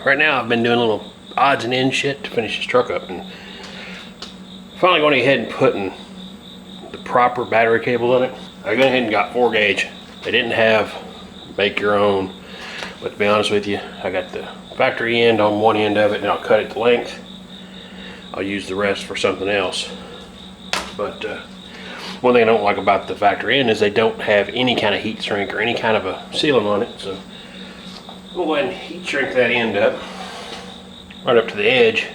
right now I've been doing little odds and ends shit to finish this truck up, and finally going ahead and putting the proper battery cable in it. I went ahead and got 4 gauge. They didn't have make your own, but to be honest with you, I got the factory end on one end of it, and I'll cut it to length. I'll use the rest for something else. But one thing I don't like about the factory end is they don't have any kind of heat shrink or any kind of a sealant on it. So we'll go ahead and heat shrink that end up right up to the edge.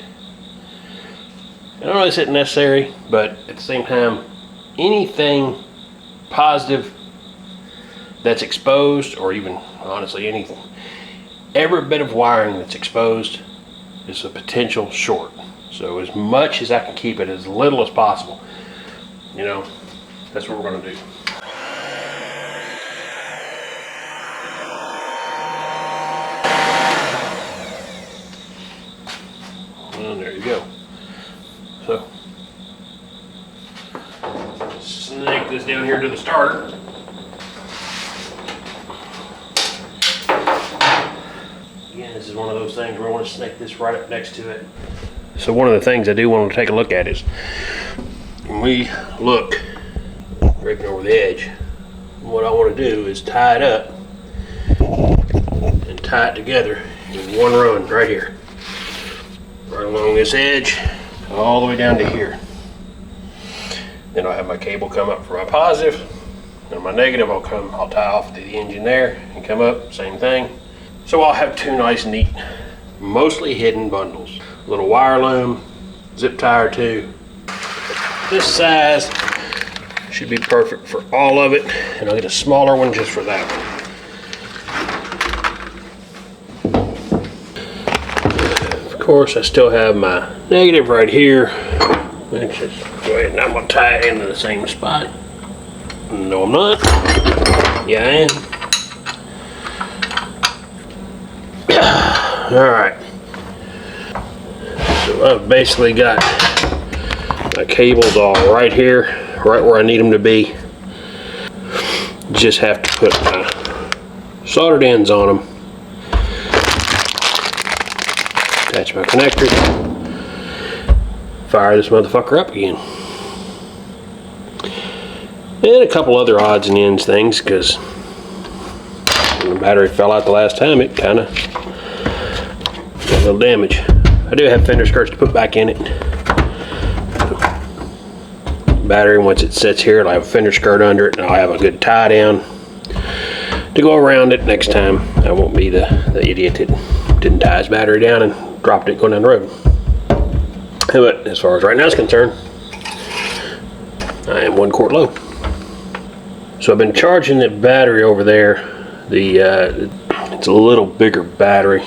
I don't know if this isn't necessary, but at the same time, anything positive that's exposed, or even honestly anything, every bit of wiring that's exposed is a potential short. So as much as I can keep it as little as possible, you know, that's what we're going to do. And there you go. So, snake this down here to the starter. Again, this is one of those things where I want to snake this right up next to it. So one of the things I do want to take a look at is when we look breaking over the edge, what I want to do is tie it up and tie it together in one run right here, right along this edge all the way down to here. Then I'll have my cable come up for my positive, and my negative I'll tie off to the engine there and come up, same thing. So I'll have 2 nice neat, mostly hidden bundles. A little wire loom, zip tie or 2. This size should be perfect for all of it, and I'll get a smaller one just for that one. Of course, I still have my negative right here. Let's just go ahead and I'm gonna tie it into the same spot. No, I'm not. Yeah, I am. All right. So I've basically got my cables all right here, right where I need them to be. Just have to put my soldered ends on them. Attach my connector. Fire this motherfucker up again. And a couple other odds and ends things, because when the battery fell out the last time, it kind of got a little damage. I do have fender skirts to put back in it. Battery, once it sits here, it'll have a fender skirt under it, and I'll have a good tie down to go around it next time. I won't be the idiot that didn't tie his battery down and dropped it going down the road. But as far as right now is concerned, I am 1 quart low. So I've been charging the battery over there. It's a little bigger battery,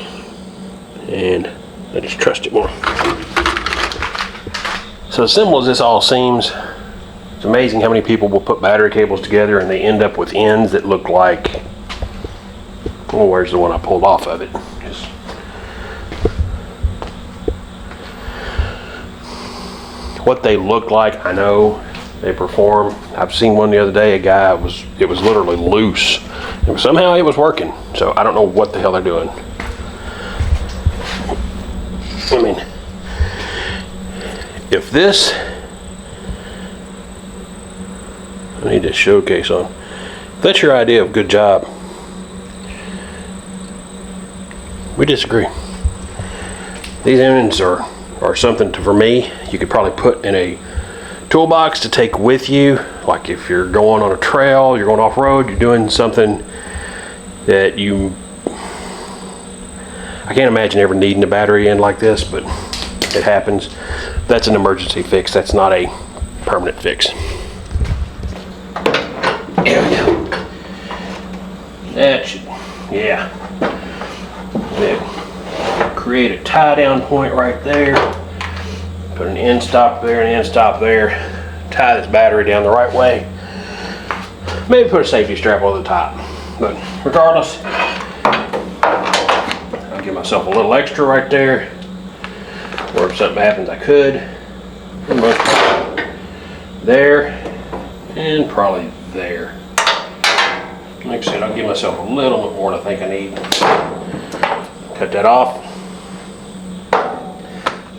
and I just trust it more. So as simple as this all seems, it's amazing how many people will put battery cables together and they end up with ends that look like, oh, where's the one I pulled off of it? Just what they look like, I know they perform. I've seen one the other day, it was literally loose. Somehow it was working, so I don't know what the hell they're doing. I mean, if this, I need this showcase on. If that's your idea of good job, we disagree. These ends are something for me. You could probably put in a toolbox to take with you. Like if you're going on a trail, you're going off road, you're doing something that I can't imagine ever needing a battery end like this, but it happens. That's an emergency fix. That's not a permanent fix. There we go. That should, yeah. Create a tie down point right there. Put an end stop there and an end stop there. Tie this battery down the right way. Maybe put a safety strap over the top. But regardless, I'll give myself a little extra right there. Or if something happens, I could. There, and probably there. Like I said, I'll give myself a little bit more than I think I need. Cut that off.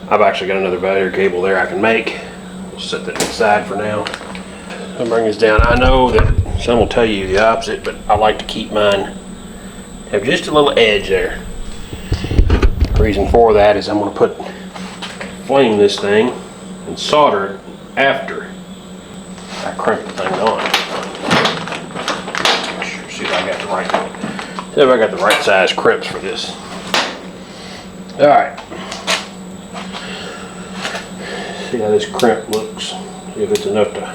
I've actually got another battery cable there I can make. We'll set that aside for now. I'll bring this down. I know that some will tell you the opposite, but I like to keep mine have just a little edge there. The reason for that is I'm going to flame this thing and solder it after I crimp the thing on. See if I got the right size crimps for this. All right. See how this crimp looks. See if it's enough to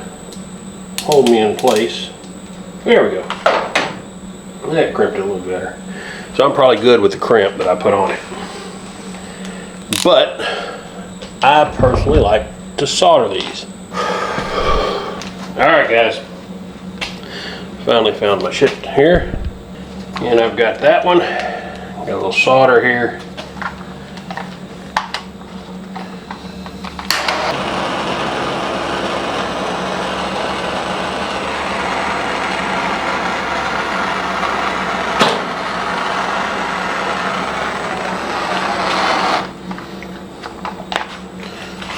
hold me in place. There we go. That crimped it a little better. So I'm probably good with the crimp that I put on it. But I personally like to solder these. Alright guys. Finally found my shit here. And I've got that one. Got a little solder here.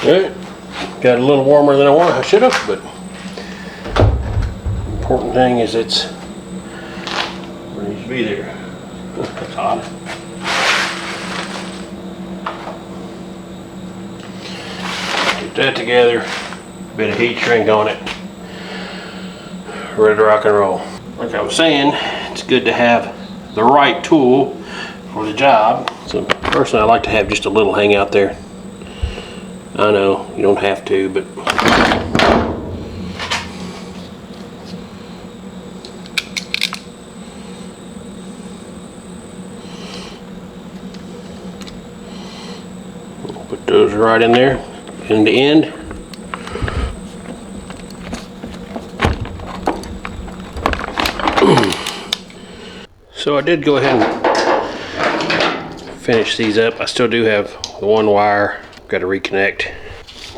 Alright, got a little warmer than I should have, but the important thing is it's where it needs to be there. That's hot. Get that together, bit of heat shrink on it, ready to rock and roll. Like I was saying, it's good to have the right tool for the job. So personally, I like to have just a little hang out there. I know, you don't have to, but we'll put those right in there, end to end. So I did go ahead and finish these up. I still do have the one wire. Got to reconnect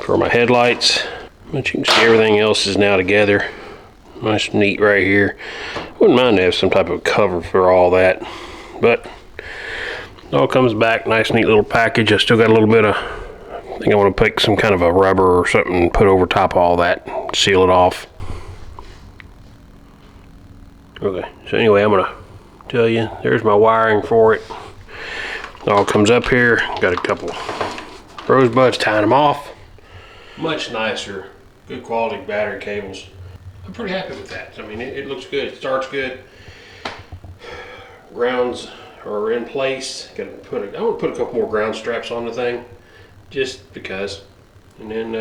for my headlights, but you can see everything else is now together. Nice and neat right here. Wouldn't mind to have some type of cover for all that, but it all comes back nice neat little package. I still got a little bit of, I think I want to pick some kind of a rubber or something and put over top of all that, seal it off. Okay, so anyway, I'm gonna tell you, there's my wiring for it. It all comes up here. Got a couple rosebuds tying them off. Much nicer, good quality battery cables. I'm pretty happy with that. I mean, it looks good, it starts good. Grounds are in place. I want to put a couple more ground straps on the thing, just because, and then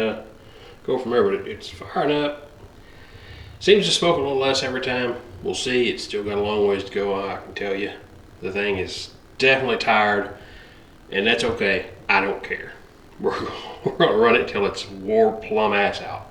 go from there. But it's firing up. Seems to smoke a little less every time. We'll see. It's still got a long ways to go. I can tell you, the thing is definitely tired, and that's okay. I don't care. We're gonna run it till it's wore plumb ass out.